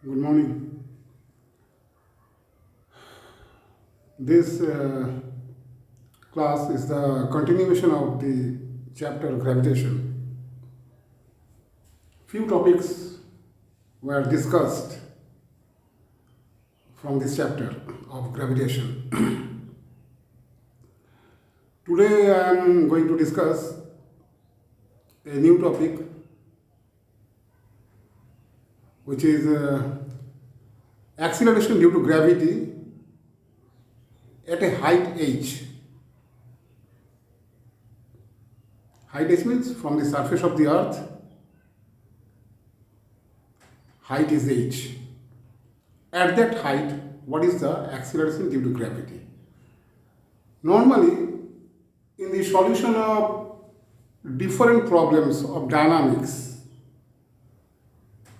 Good morning. This class is the continuation of the chapter gravitation. Few topics were discussed from this chapter of gravitation. Today I am going to discuss a new topic which is acceleration due to gravity at a height h. Height h means from the surface of the earth, height is h. At that height, what is the acceleration due to gravity? Normally, in the solution of different problems of dynamics,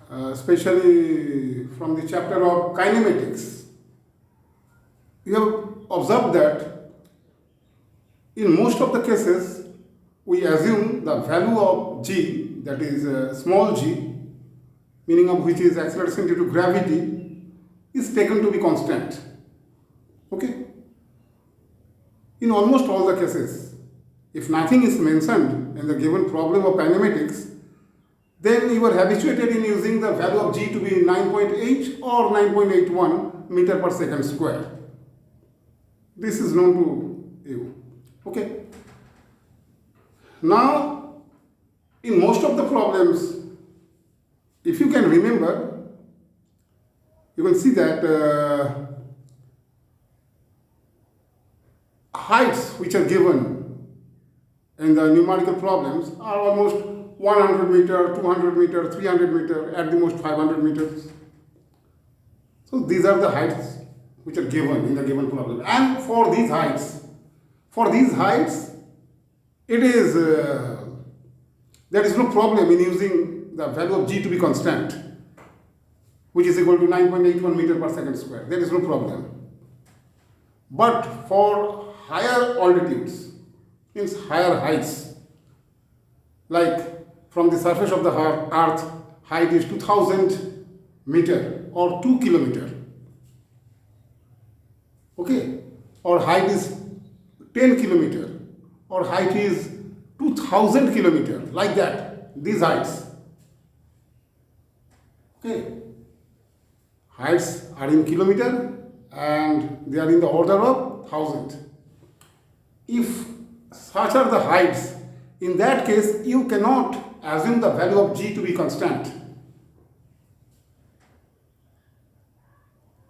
especially from the chapter of kinematics, you have observed that in most of the cases we assume the value of g, that is small g, meaning of which is acceleration due to gravity, is taken to be constant. Okay? In almost all the cases, if nothing is mentioned in the given problem of kinematics, then you are habituated in using the value of g to be 9.8 or 9.81 meter per second square. This is known to you. Okay. Now, in most of the problems, if you can remember, you can see that heights which are given in the numerical problems are almost 100 meter, 200 meter, 300 meter, at the most 500 meters. So these are the heights which are given in the given problem. And for these heights, it is there is no problem in using the value of g to be constant, which is equal to 9.81 meter per second square. There is no problem. But for higher altitudes, means higher heights, like from the surface of the earth, height is 2000 meter or 2 kilometer. Okay? Or height is 10 kilometer or height is 2000 kilometer, like that, these heights. Okay? Heights are in kilometer and they are in the order of 1000. If such are the heights, in that case you cannot assume the value of g to be constant.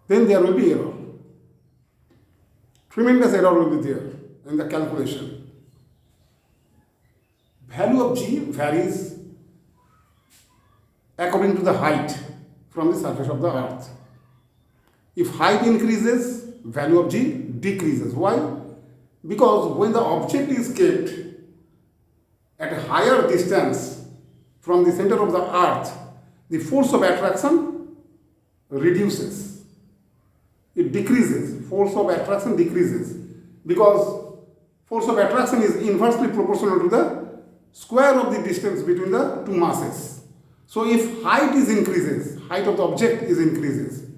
Then there will be error. Tremendous error will be there in the calculation. Value of g varies according to the height from the surface of the earth. If height increases, value of g decreases. Why? Because when the object is kept at a higher distance from the center of the earth, the force of attraction reduces. It decreases. Force of attraction decreases because force of attraction is inversely proportional to the square of the distance between the two masses. So if height is increases, height of the object is increases.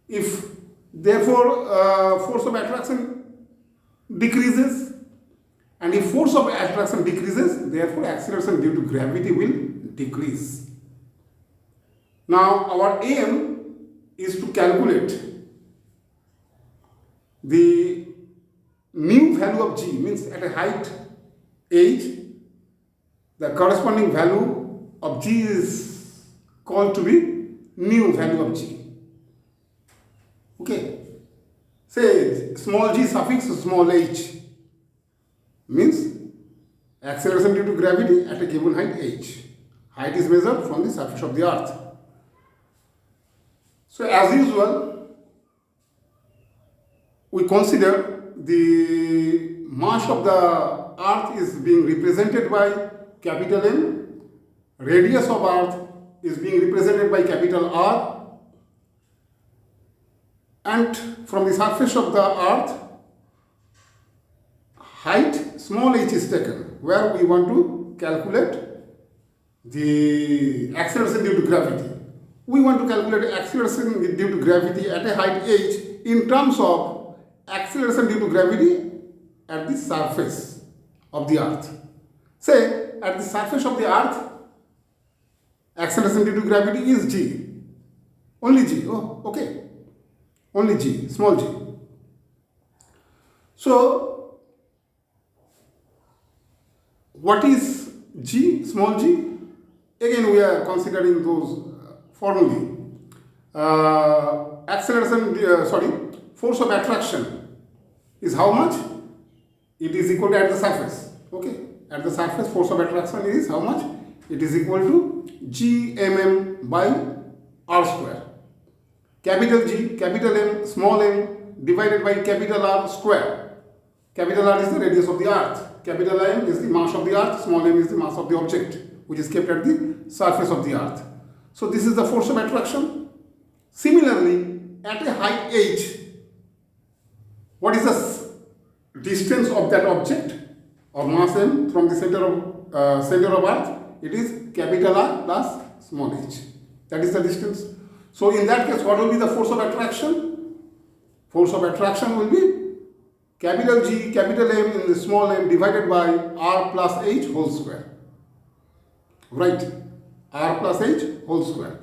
If therefore force of attraction decreases, and if force of attraction decreases, therefore acceleration due to gravity will decrease. Now our aim is to calculate the new value of g, means at a height h, the corresponding value of g is called to be new value of g. Okay. Say small g suffix small h means acceleration due to gravity at a given height h. Height is measured from the surface of the earth. So as usual, we consider the mass of the earth is being represented by capital M, radius of earth is being represented by capital R, and from the surface of the earth, height small h is taken, where we want to calculate the acceleration due to gravity. we want to calculate acceleration due to gravity at a height h in terms of acceleration due to gravity at the surface of the earth. Say, at the surface of the earth, acceleration due to gravity is g. Only g. Oh, okay. Only g, small g. So, what is g, small g? Again, we are considering those formulae. Force of attraction is how much? It is equal to at the surface. Okay, at the surface, force of attraction is how much? It is equal to gmm by r square. Capital G, capital M, small m divided by capital R square. Capital R is the radius of the earth. Capital M is the mass of the earth. Small m is the mass of the object which is kept at the surface of the earth. So this is the force of attraction. Similarly, at a height h, what is the distance of that object or mass m from the center of earth? It is capital R plus small h. That is the distance. So in that case, what will be the force of attraction? Force of attraction will be capital G, capital M in the small m divided by r plus h whole square. Right? R plus h whole square.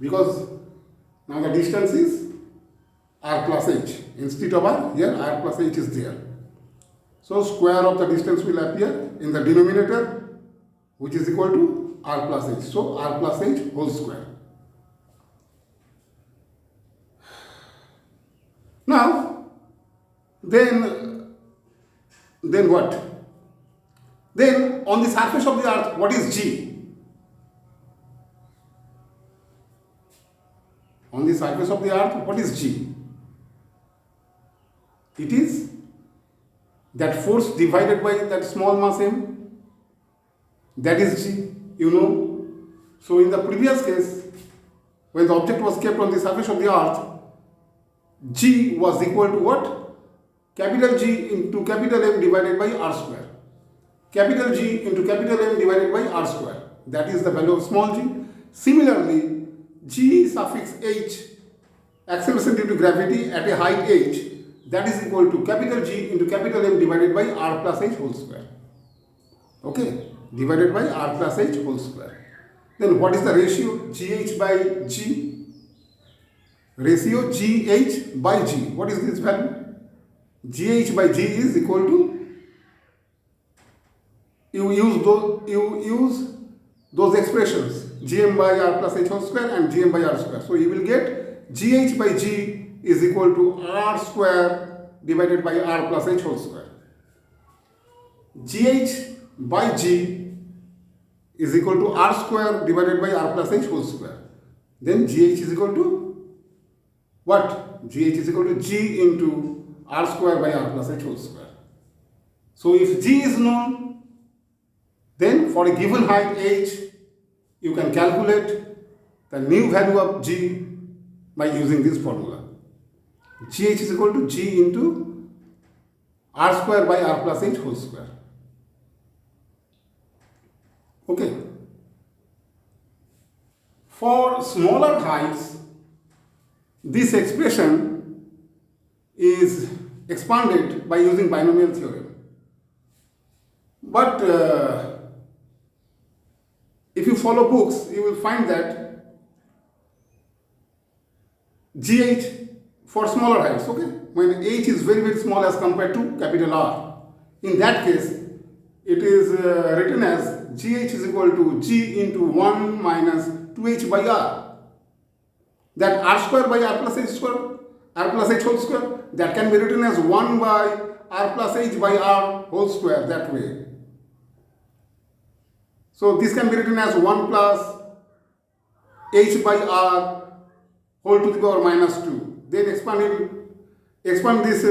Because now the distance is r plus h. Instead of r, here r plus h is there. So square of the distance will appear in the denominator, which is equal to r plus h. So r plus h whole square. Now, then what? Then on the surface of the earth, what is g? On the surface of the earth, what is g? It is that force divided by that small mass m. That is g, you know. So in the previous case, when the object was kept on the surface of the earth, g was equal to what? Capital G into capital M divided by r square. Capital G into capital M divided by r square. That is the value of small g. Similarly, g suffix h, acceleration due to gravity at a height h, that is equal to capital G into capital M divided by r plus h whole square. Okay, divided by r plus h whole square. Then what is the ratio? gh by g. Ratio gh by g. What is this value? gh by g is equal to, you use those expressions, gm by r plus h whole square and gm by r square. So you will get gh by g is equal to r square divided by r plus h whole square. gh by g is equal to r square divided by r plus h whole square. Then gh is equal to what? gh is equal to g into r square by r plus h whole square. So if g is known, then for a given height h, you can calculate the new value of g by using this formula. gh is equal to g into r square by r plus h whole square. Okay. For smaller heights, this expression is expanded by using binomial theorem. But if you follow books, you will find that gh for smaller heights, okay, when h is very, very small as compared to capital R, in that case, it is written as gh is equal to g into 1 minus 2h by r. That r square by r plus h square, r plus h whole square, that can be written as 1 by r plus h by r whole square, that way. So this can be written as 1 plus h by r whole to the power minus 2. Then expand this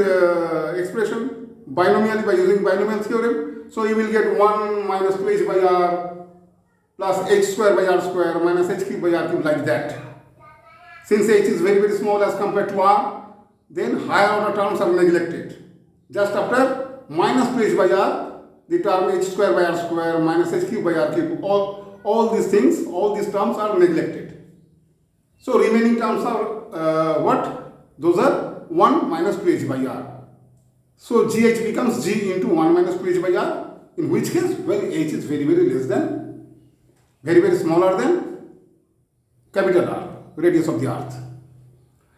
expression binomially by using binomial theorem. So you will get 1 minus 2h by r plus h square by r square minus h cube by r cube, like that. Since h is very, very small as compared to r, then higher order terms are neglected. Just after minus 2h by r, the term h square by r square minus h cube by r cube, all these things, all these terms are neglected. So remaining terms are what? Those are 1 minus 2h by r. So gh becomes g into 1 minus 2h by r, in which case, well, h is very, very less than, very, very smaller than capital R, radius of the earth.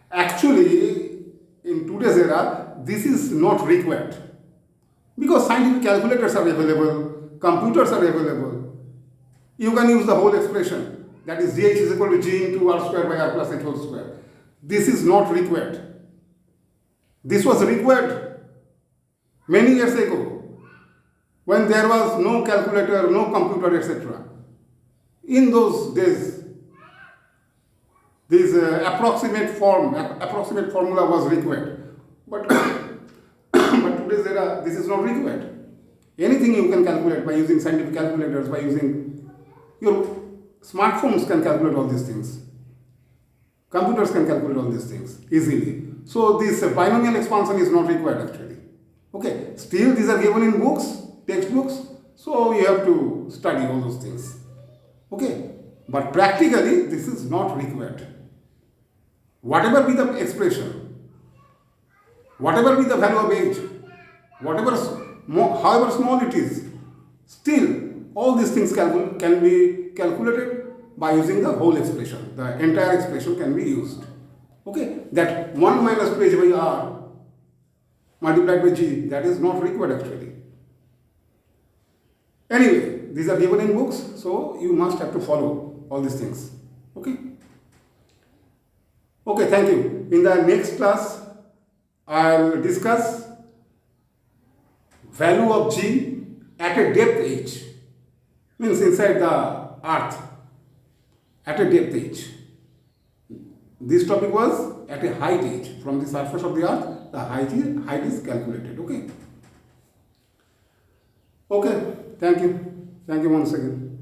Actually, in today's era, this is not required because scientific calculators are available, computers are available. You can use the whole expression, that is gh is equal to g into r square by r plus h whole square. This is not required. This was required many years ago when there was no calculator, no computer, etc. In those days, this approximate formula was required. But, but today's era, this is not required. Anything you can calculate by using scientific calculators, by using your smartphones can calculate all these things. Computers can calculate all these things easily. So this binomial expansion is not required actually. Okay, still these are given in books, textbooks, so you have to study all those things. Okay, but practically this is not required. Whatever be the expression, whatever be the value of h, however small it is, still all these things can be calculated by using the whole expression. The entire expression can be used. Okay, that 1 minus 2h by r multiplied by g, that is not required actually. Anyway, these are given in books, so you must have to follow all these things. Okay. Okay, thank you. In the next class, I will discuss value of g at a depth h, means inside the earth, at a depth h. This topic was at a height h. From the surface of the earth, the height is calculated. Okay. Okay, thank you. Thank you once again.